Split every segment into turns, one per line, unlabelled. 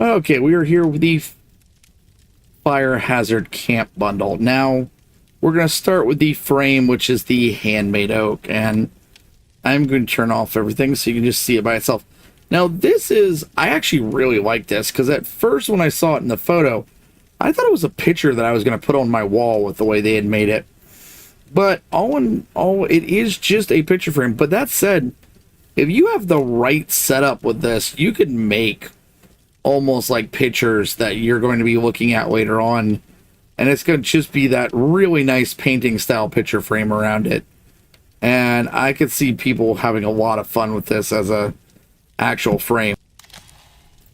Okay, we are here with the Fire Hazard Camp Bundle. Now, we're going to start with the frame, which is the handmade oak, and I'm going to turn off everything so you can just see it by itself. Now, I actually really like this, because at first when I saw it in the photo, I thought it was a picture that I was going to put on my wall with the way they had made it. But all in all, it is just a picture frame. But that said, if you have the right setup with this, you could make almost like pictures that you're going to be looking at later on. And it's going to just be that really nice painting style picture frame around it. And I could see people having a lot of fun with this as a actual frame.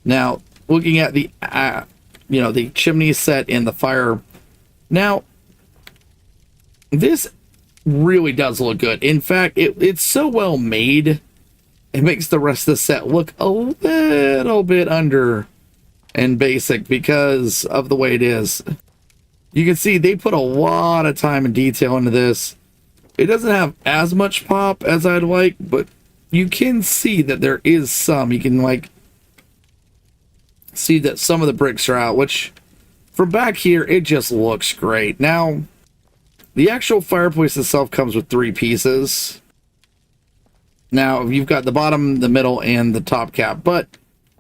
Now, looking at the the chimney set and the fire. Now, this really does look good. In fact, it's so well made, it makes the rest of the set look a little bit under and basic because of the way it is. You can see they put a lot of time and detail into this. It doesn't have as much pop as I'd like, but you can see that there is some. You can see that some of the bricks are out, which from back here, it just looks great. Now, the actual fireplace itself comes with 3 pieces. Now, you've got the bottom, the middle, and the top cap. But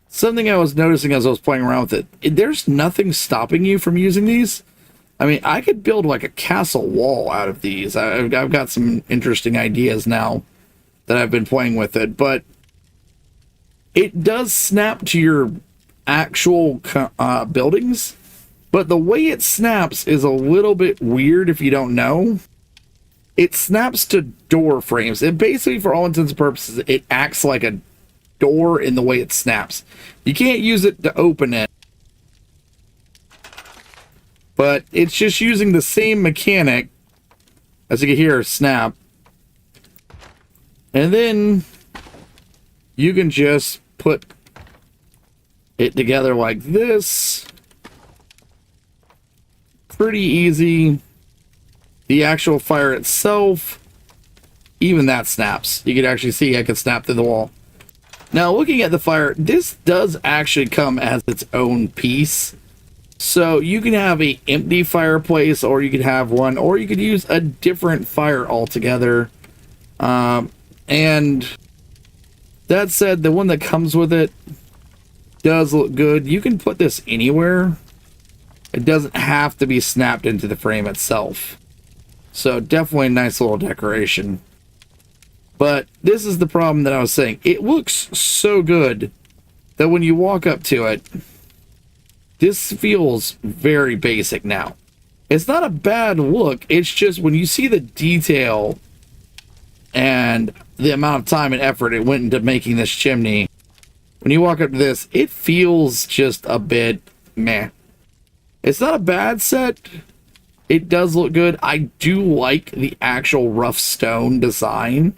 something I was noticing as I was playing around with it, there's nothing stopping you from using these. I mean, I could build like a castle wall out of these. I've got some interesting ideas now that I've been playing with it. But it does snap to your actual buildings. But the way it snaps is a little bit weird if you don't know. It snaps to door frames. It basically, for all intents and purposes, it acts like a door in the way it snaps. You can't use it to open it. But it's just using the same mechanic, as you can hear, snap. And then you can just put it together like this. Pretty easy. The actual fire itself, even that snaps. You can actually see I can snap through the wall. Now, looking at the fire, this does actually come as its own piece. So you can have an empty fireplace, or you could have one, or you could use a different fire altogether. And that said, the one that comes with it does look good. You can put this anywhere. It doesn't have to be snapped into the frame itself. So definitely a nice little decoration. But this is the problem that I was saying. It looks so good that when you walk up to it, this feels very basic now. It's not a bad look. It's just when you see the detail and the amount of time and effort it went into making this chimney, when you walk up to this, it feels just a bit meh. It's not a bad set. It does look good. I do like the actual rough stone design.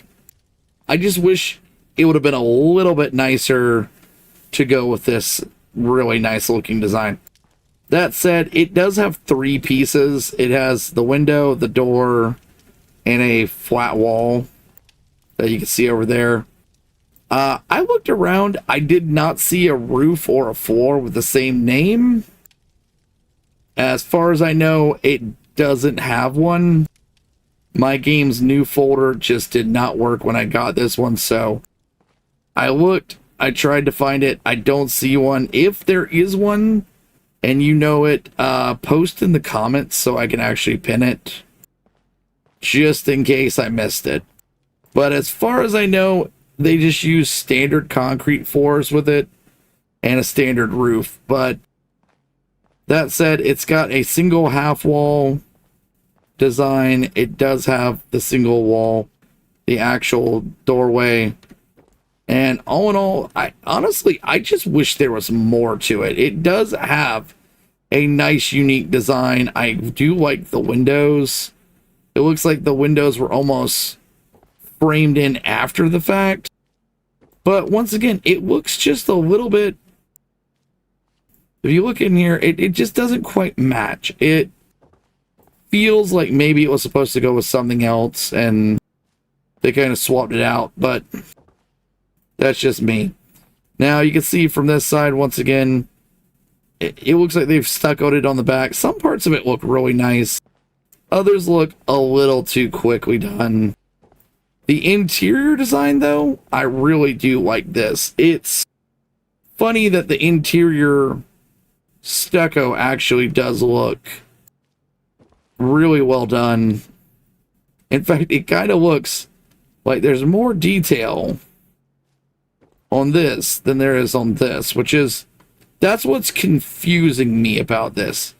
I just wish it would have been a little bit nicer to go with this really nice looking design. That said, it does have 3 pieces. It has the window, the door, and a flat wall that you can see over there. I looked around. I did not see a roof or a floor with the same name. As far as I know, it doesn't have one. My game's new folder just did not work when I got this one, so I looked, I tried to find it, I don't see one. If there is one, and you know it, post in the comments so I can actually pin it, just in case I missed it. But as far as I know, they just use standard concrete floors with it, and a standard roof, but that said, it's got a single half wall design. It does have the single wall, the actual doorway. And all in all, I just wish there was more to it. It does have a nice, unique design. I do like the windows. It looks like the windows were almost framed in after the fact. But once again, it looks just a little bit. If you look in here, it just doesn't quite match. It feels like maybe it was supposed to go with something else and they kind of swapped it out, but that's just me. Now you can see from this side, once again, it looks like they've stuccoed it on the back. Some parts of it look really nice. Others look a little too quickly done. The interior design, though, I really do like this. It's funny that the interior stucco actually does look really well done. In fact, it kind of looks like there's more detail on this than there is on this, that's what's confusing me about this.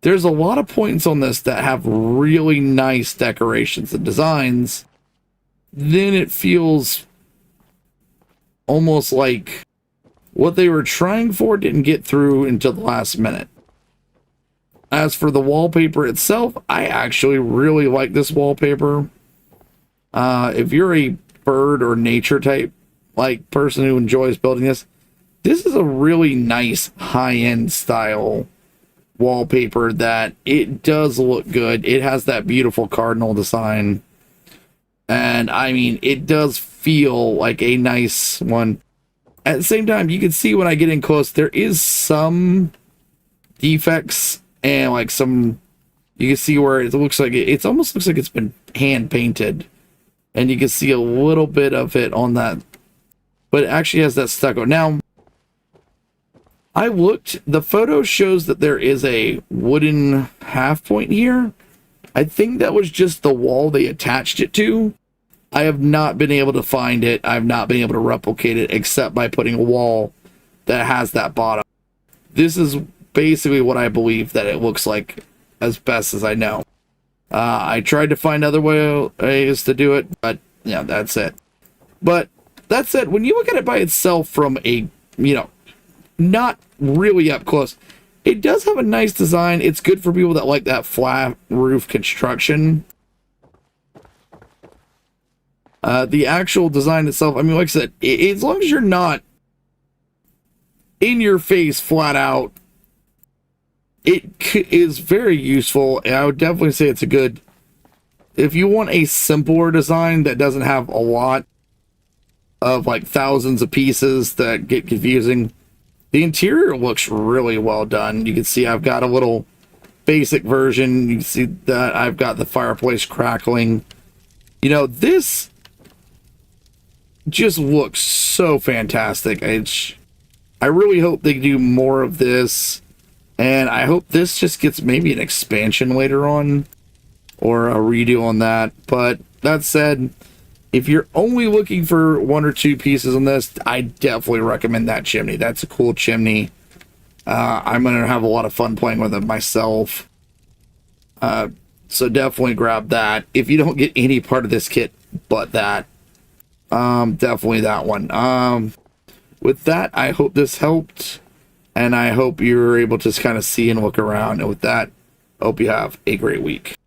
There's a lot of points on this that have really nice decorations and designs. Then it feels almost like what they were trying for didn't get through until the last minute. As for the wallpaper itself, I actually really like this wallpaper. If you're a bird or nature type like person who enjoys building this is a really nice high-end style wallpaper that it does look good. It has that beautiful cardinal design. And I mean, it does feel like a nice one. At the same time, you can see when I get in close, there is some defects and like some, you can see where it looks like it almost looks like it's been hand painted. And you can see a little bit of it on that, but it actually has that stucco. Now, I looked, the photo shows that there is a wooden half point here. I think that was just the wall they attached it to. I have not been able to find it. I've not been able to replicate it except by putting a wall that has that bottom. This is basically what I believe that it looks like as best as I know. I tried to find other ways to do it, but yeah, that's it. But that said, when you look at it by itself from a, not really up close, it does have a nice design. It's good for people that like that flat roof construction. The actual design itself, I mean, like I said, as long as you're not in your face flat out, it is very useful. And I would definitely say it's a good, if you want a simpler design that doesn't have a lot of like thousands of pieces that get confusing, the interior looks really well done. You can see I've got a little basic version. You can see that I've got the fireplace crackling. This just looks so fantastic. I really hope they do more of this, and I hope this just gets maybe an expansion later on or a redo on that. But that said, if you're only looking for one or two pieces on this, I definitely recommend that chimney. That's a cool chimney. I'm going to have a lot of fun playing with it myself. So definitely grab that. If you don't get any part of this kit but that, definitely that one. With that, I hope this helped, and I hope you're able to kind of see and look around. And with that, I hope you have a great week.